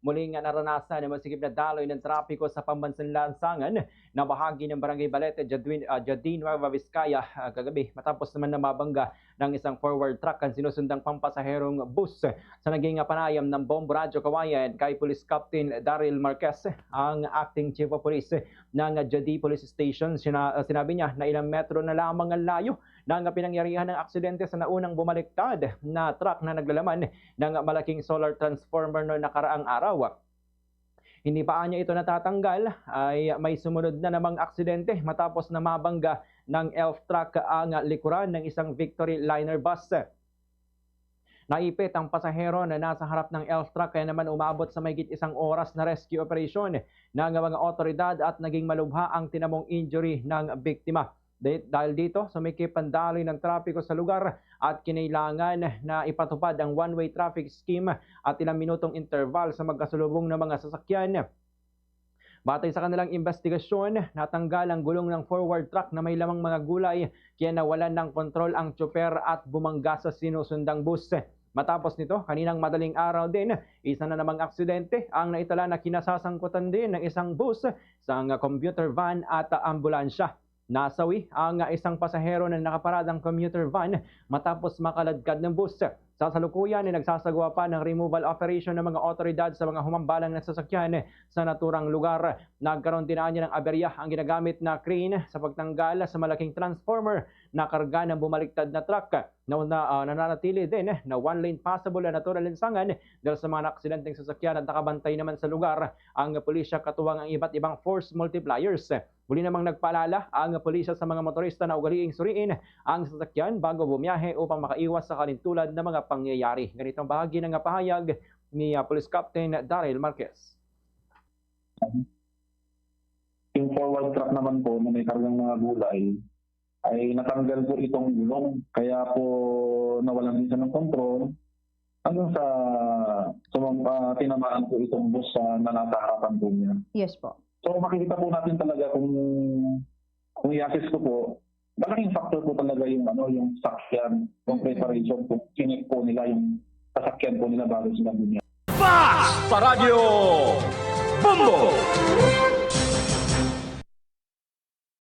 muling naranasan ang masikip na daloy ng trapiko sa pambansang lansangan na bahagi ng Barangay Balete, Jardín Nueva Vizcaya kagabi matapos naman na mabangga ng isang forward truck ang sinusundang pampasaherong bus sa naging panayam ng Bombo Radyo Kawayan kay Police Captain Daryl Marquez, ang acting chief of police ng Jadi Police Station. Sinabi niya na ilang metro na lamang ang layo ng pinangyarihan ng aksidente sa naunang bumaliktad na truck na naglalaman ng malaking solar transformer noong nakaraang araw. Hindi pa niya ito natatanggal ay may sumunod na namang aksidente matapos na mabangga ng ELF truck ang likuran ng isang Victory Liner bus. Naipit ang pasahero na nasa harap ng ELF truck kaya naman umabot sa mahigit isang oras na rescue operation ng mga otoridad at naging malubha ang tinamong injury ng biktima. Dahil dito, sumikip ang daloy ng trapiko sa lugar at kinailangan na ipatupad ang one-way traffic scheme at ilang minutong interval sa magkasalubong ng mga sasakyan. Batay sa kanilang investigasyon, natanggal ang gulong ng forward truck na may lamang mga gulay kaya nawalan ng kontrol ang tsoper at bumangga sa sinusundang bus. Matapos nito, kaninang madaling araw din, isa na namang aksidente ang naitala na kinasasangkutan din ng isang bus, isang commuter van at ambulansya. Nasawi ang isang pasahero na nakaparadang commuter van matapos makaladkad ng bus. Sa salukuyan ay nagsasagawa pa ng removal operation ng mga otoridad sa mga humambalang na sasakyan sa naturang lugar. Nagkaroon din niya ng aberya ang ginagamit na crane sa pagtanggal sa malaking transformer na karga ng bumaliktad na truck. Nananatili din na one-lane passable na natural lansangan dahil sa mga aksidenteng sasakyan at nakabantay naman sa lugar ang pulisya katuwang ang iba't ibang force multipliers. Muli namang nagpaalala ang pulisya sa mga motorista na ugaliing suriin ang sasakyan bago bumiyahe upang makaiwas sa kalintulad ng mga pangyayari. Ganitong bahagi ng pahayag ni Police Captain Daryl Marquez. Yung forward truck naman po na may kargang mga gulay ay natanggal po itong gulong. Kaya po nawalan din siya ng kontrol hanggang sa tinamaan po itong bus na nasa harapan po niya. Yes po. So makikita po natin talaga kung i-assess ko po, malaking factor po talaga yung sakyan, yung preparation po, chinik po nila yung sasakyan po nila bago sila bumiyahe. Fast sa Radyo Bombo!